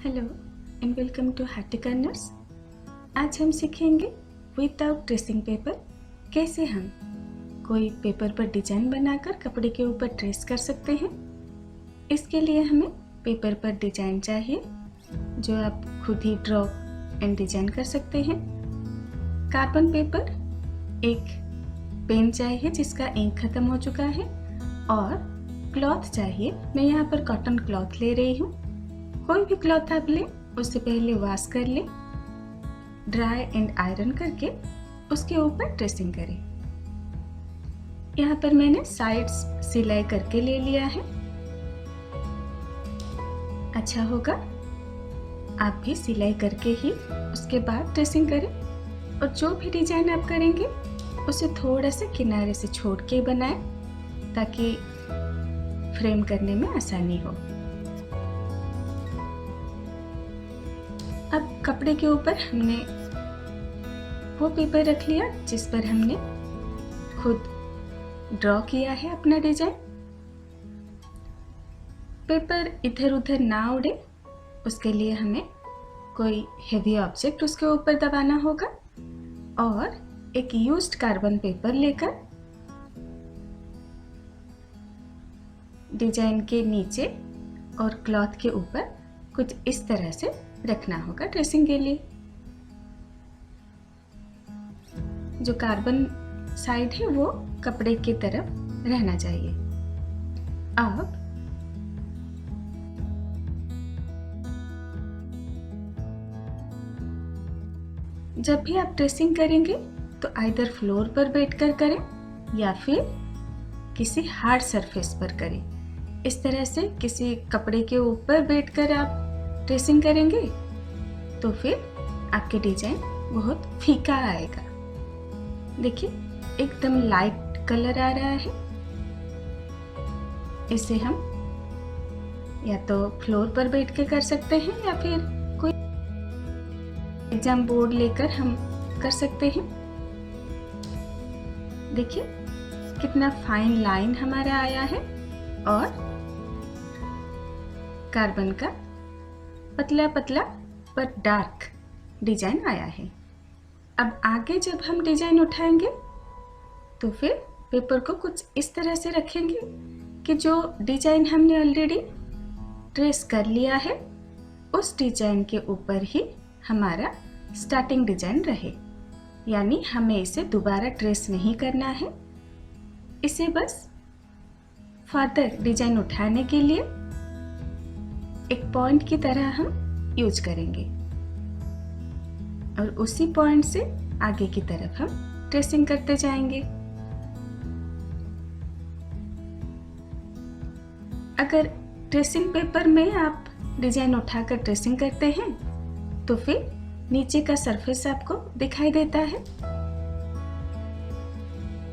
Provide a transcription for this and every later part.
Hello and welcome to happy corners. आज हम सीखेंगे विदाउट ट्रेसिंग पेपर कैसे हम कोई पेपर पर डिजाइन बनाकर कपड़े के ऊपर ट्रेस कर सकते हैं। इसके लिए हमें पेपर पर डिजाइन चाहिए जो आप खुद ही ड्रॉ एंड डिजाइन कर सकते हैं। कार्बन पेपर, एक पेन चाहिए जिसका इंक खत्म हो चुका है और क्लॉथ चाहिए। मैं यहाँ पर कॉटन क्लॉथ ले रही हूँ। कोई भी क्लॉथ आप लें, उससे पहले वॉश कर लें, ड्राई एंड आयरन करके उसके ऊपर ट्रेसिंग करें। यहाँ पर मैंने साइड्स सिलाई करके ले लिया है। अच्छा होगा आप भी सिलाई करके ही उसके बाद ट्रेसिंग करें और जो भी डिजाइन आप करेंगे उसे थोड़ा सा किनारे से छोड़ के बनाएं ताकि फ्रेम करने में आसानी हो। अब कपड़े के ऊपर हमने वो पेपर रख लिया जिस पर हमने खुद ड्रॉ किया है अपना डिजाइन। पेपर इधर उधर ना उड़े उसके लिए हमें कोई हेवी ऑब्जेक्ट उसके ऊपर दबाना होगा और एक यूज्ड कार्बन पेपर लेकर डिजाइन के नीचे और क्लॉथ के ऊपर कुछ इस तरह से रखना होगा ट्रेसिंग के लिए। जो कार्बन साइड है वो कपड़े की तरफ रहना चाहिए। अब जब भी आप ट्रेसिंग करेंगे तो आइदर फ्लोर पर बैठकर करें या फिर किसी हार्ड सरफेस पर करें। इस तरह से किसी कपड़े के ऊपर बैठकर आप ट्रेसिंग करेंगे तो फिर आपके डिजाइन बहुत फीका आएगा। देखिए एकदम लाइट कलर आ रहा है। इसे हम या तो फ्लोर पर बैठ के कर सकते हैं या फिर कोई एग्जाम बोर्ड लेकर हम कर सकते हैं। देखिए कितना फाइन लाइन हमारा आया है और कार्बन का पतला पतला पर डार्क डिजाइन आया है। अब आगे जब हम डिजाइन उठाएंगे तो फिर पेपर को कुछ इस तरह से रखेंगे कि जो डिजाइन हमने ऑलरेडी ट्रेस कर लिया है उस डिजाइन के ऊपर ही हमारा स्टार्टिंग डिजाइन रहे। यानी हमें इसे दोबारा ट्रेस नहीं करना है। इसे बस फर्दर डिजाइन उठाने के लिए एक पॉइंट की तरह हम यूज करेंगे और उसी पॉइंट से आगे की तरफ हम ट्रेसिंग करते जाएंगे। अगर ट्रेसिंग पेपर में आप डिजाइन उठाकर ट्रेसिंग करते हैं तो फिर नीचे का सरफेस आपको दिखाई देता है,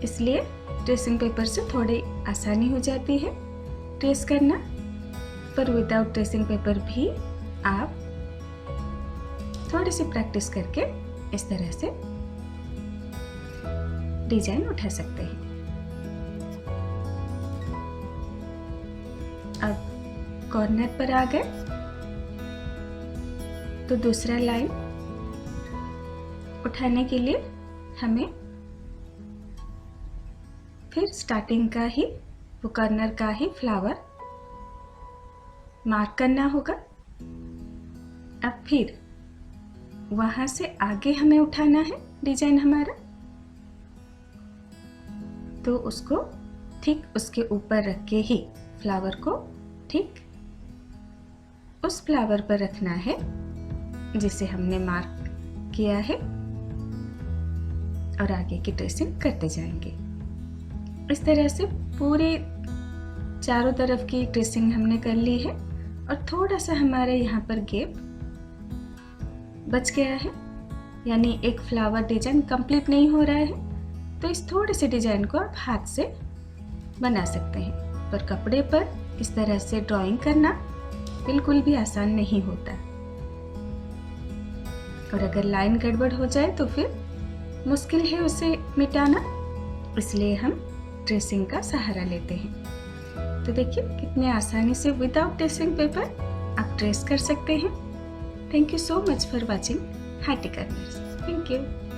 इसलिए ट्रेसिंग पेपर से थोड़ी आसानी हो जाती है ट्रेस करना। पर विदाउट ट्रेसिंग पेपर भी आप थोड़ी सी प्रैक्टिस करके इस तरह से डिजाइन उठा सकते हैं। अब कॉर्नर पर आ गए तो दूसरा लाइन उठाने के लिए हमें फिर स्टार्टिंग का ही वो कॉर्नर का ही फ्लावर मार्क करना होगा। अब फिर वहां से आगे हमें उठाना है डिजाइन हमारा, तो उसको ठीक उसके ऊपर रख के ही फ्लावर को ठीक उस फ्लावर पर रखना है जिसे हमने मार्क किया है और आगे की ट्रेसिंग करते जाएंगे। इस तरह से पूरे चारों तरफ की ट्रेसिंग हमने कर ली है और थोड़ा सा हमारे यहाँ पर गैप बच गया है, यानी एक फ्लावर डिजाइन कंप्लीट नहीं हो रहा है। तो इस थोड़े से डिजाइन को आप हाथ से बना सकते हैं, पर कपड़े पर इस तरह से ड्राइंग करना बिल्कुल भी आसान नहीं होता और अगर लाइन गड़बड़ हो जाए तो फिर मुश्किल है उसे मिटाना, इसलिए हम ट्रेसिंग का सहारा लेते हैं। तो देखिए कितने आसानी से विदाउट ट्रेसिंग पेपर आप ट्रेस कर सकते हैं। Thank you so much for watching Hattie Corners. Thank you.